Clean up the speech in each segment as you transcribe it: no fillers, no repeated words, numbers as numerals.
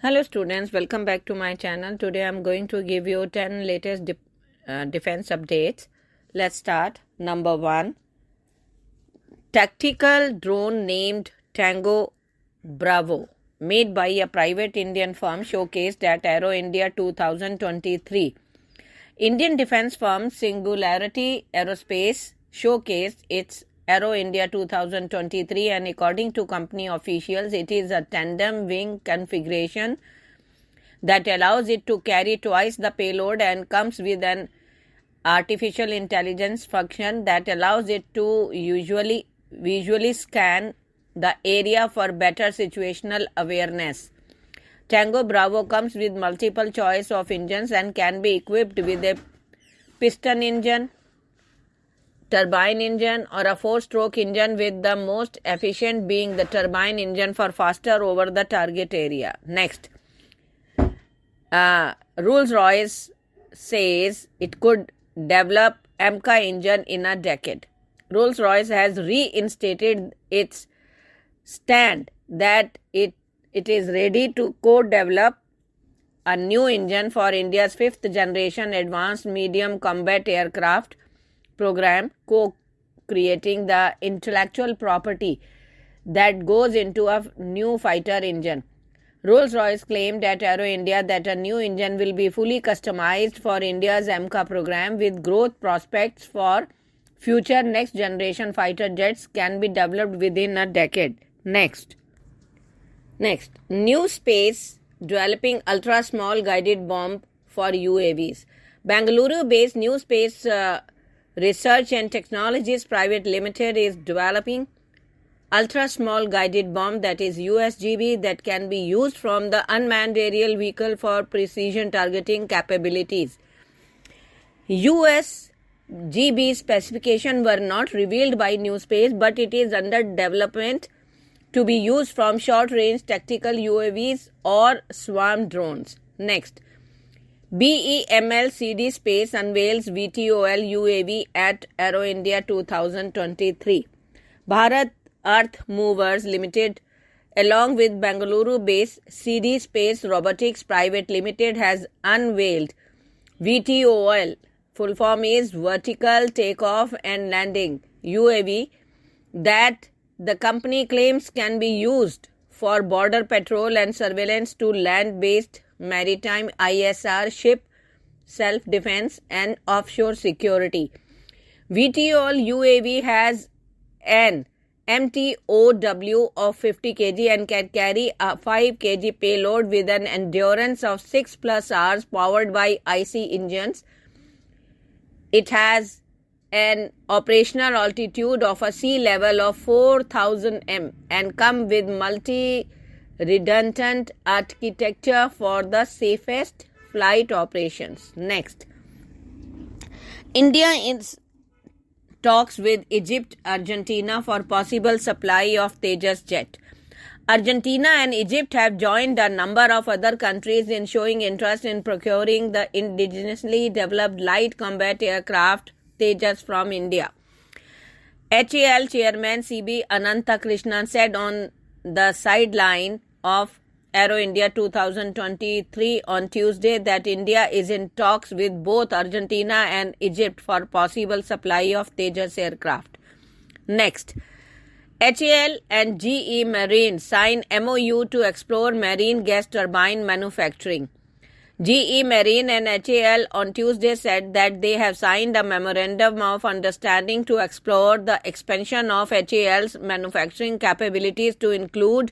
Hello students, welcome back to my channel. Today I'm going to give you 10 latest defense updates. Let's start. Number 1. Tactical drone named Tango Bravo, made by a private Indian firm, showcased at Aero India 2023. Indian defense firm Singularity Aerospace showcased its Aero India 2023, and according to company officials, it is a tandem wing configuration that allows it to carry twice the payload and comes with an artificial intelligence function that allows it to visually scan the area for better situational awareness. Tango Bravo comes with multiple choice of engines and can be equipped with a piston engine, turbine engine, or a 4-stroke engine, with the most efficient being the turbine engine for faster over the target area. Next, Rolls-Royce says it could develop AMCA engine in a decade. Rolls-Royce has reinstated its stand that it is ready to co-develop a new engine for India's 5th generation advanced medium combat aircraft program, co-creating the intellectual property that goes into a new fighter engine. Rolls-Royce claimed at Aero India that a new engine will be fully customized for India's AMCA program, with growth prospects for future next-generation fighter jets can be developed within a decade. Next, new space developing ultra-small guided bomb for UAVs. Bangalore-based New Space Research and Technologies Private Limited is developing ultra-small guided bomb, that is USGB, that can be used from the unmanned aerial vehicle for precision targeting capabilities. USGB specifications were not revealed by New Space, but it is under development to be used from short-range tactical UAVs or swarm drones. Next, BEML CD Space unveils VTOL UAV at Aero India 2023. Bharat Earth Movers Limited, along with Bangalore-based CD Space Robotics Private Limited, has unveiled VTOL, full form is Vertical Takeoff and Landing UAV, that the company claims can be used for border patrol and surveillance to land-based maritime ISR, ship self-defense, and offshore security. VTOL UAV has an MTOW of 50 kg and can carry a 5 kg payload with an endurance of 6+ hours, powered by IC engines. It has an operational altitude of a sea level of 4,000 m and come with multi-redundant architecture for the safest flight operations. Next, India is talks with Egypt, Argentina for possible supply of Tejas Jet. Argentina and Egypt have joined a number of other countries in showing interest in procuring the indigenously developed light combat aircraft Tejas from India. HAL Chairman CB Ananta Krishnan said on the sideline of Aero India 2023 on Tuesday that India is in talks with both Argentina and Egypt for possible supply of Tejas aircraft. Next, HAL and GE Marine sign MOU to explore marine gas turbine manufacturing. GE Marine and HAL on Tuesday said that they have signed a memorandum of understanding to explore the expansion of HAL's manufacturing capabilities to include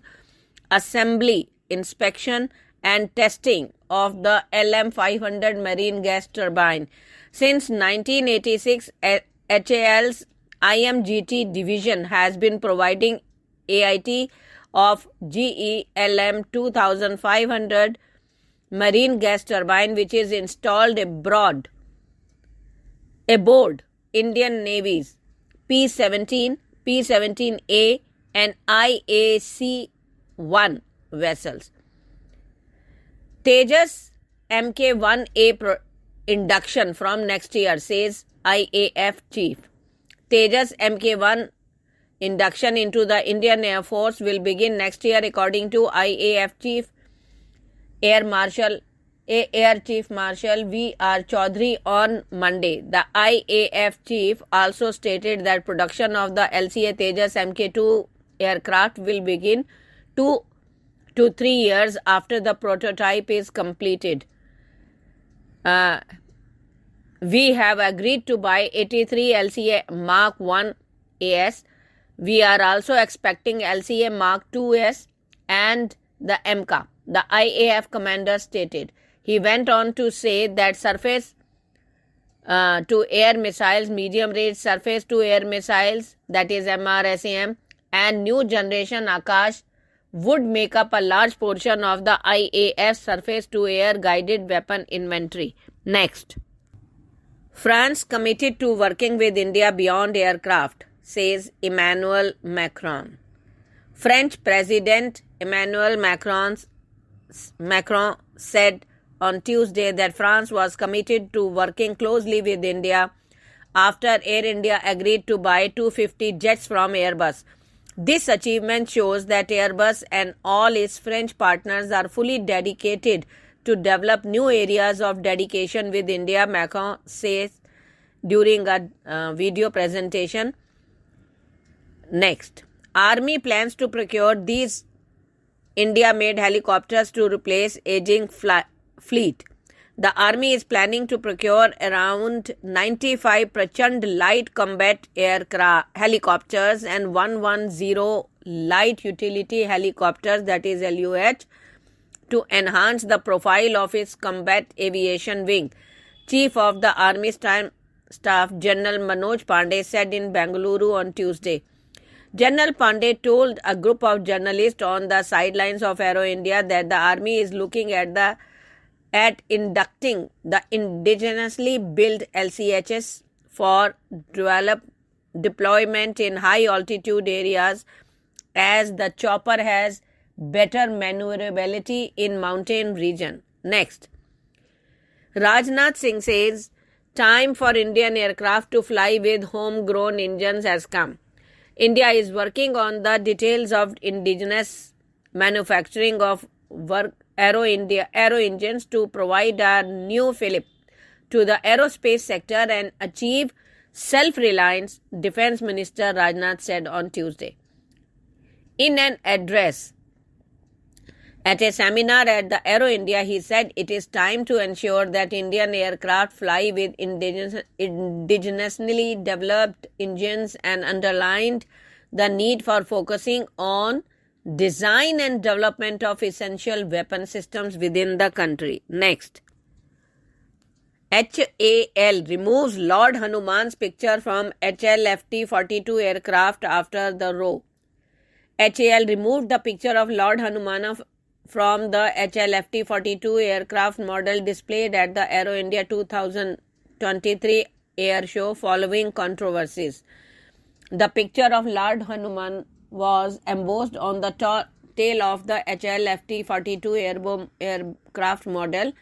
assembly, inspection, and testing of the LM500 marine gas turbine. Since 1986, HAL's IMGT division has been providing AIT of GE LM2500 marine gas turbine, which is installed aboard Indian Navy's P-17, P-17A and IAC-1 vessels. Tejas MK1 A Induction from next year, says IAF chief. Tejas MK1 induction into the Indian Air Force will begin next year, according to IAF chief. Air Chief Marshal V.R. Chaudhary on Monday. The IAF chief also stated that production of the LCA Tejas MK2 aircraft will begin 2 to 3 years after the prototype is completed. We have agreed to buy 83 LCA Mark 1 AS. We are also expecting LCA Mark 2S and the AMCA, the IAF commander stated. He went on to say that surface to air missiles, medium range surface to air missiles, that is MRSAM, and new generation Akash would make up a large portion of the IAF surface to air guided weapon inventory. Next. France committed to working with India beyond aircraft, says Emmanuel Macron. French President Emmanuel Macron said on Tuesday that France was committed to working closely with India after Air India agreed to buy 250 jets from Airbus. This achievement shows that Airbus and all its French partners are fully dedicated to develop new areas of dedication with India, Macron says during a video presentation. Next, Army plans to procure these India-made helicopters to replace aging fleet. The Army is planning to procure around 95 Prachand light combat helicopters and 110 light utility helicopters, that is LUH, to enhance the profile of its combat aviation wing. Chief of the Army Staff General Manoj Pandey said in Bengaluru on Tuesday. General Pandey told a group of journalists on the sidelines of Aero India that the Army is looking at inducting the indigenously built LCHs for deployment in high altitude areas, as the chopper has better maneuverability in mountain region. Next, Rajnath Singh says time for Indian aircraft to fly with homegrown engines has come. India is working on the details of indigenous manufacturing of Aero engines to provide a new fillip to the aerospace sector and achieve self-reliance, Defense Minister Rajnath said on Tuesday. In an address at a seminar at the Aero India, he said it is time to ensure that Indian aircraft fly with indigenously developed engines and underlined the need for focusing on design and development of essential weapon systems within the country. Next, HAL removes Lord Hanuman's picture from HLFT-42 aircraft after the row. HAL removed the picture of Lord Hanuman from the HLFT-42 aircraft model displayed at the Aero India 2023 air show following controversies. The picture of Lord Hanuman was embossed on the tail of the HLFT-42 aircraft model.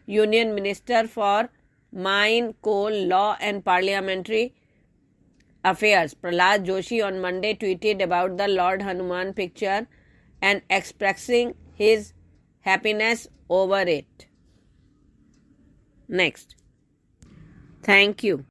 Union Minister for Mine, Coal, Law and Parliamentary Affairs Prahlad Joshi on Monday tweeted about the Lord Hanuman picture and expressing his happiness over it. Next. Thank you.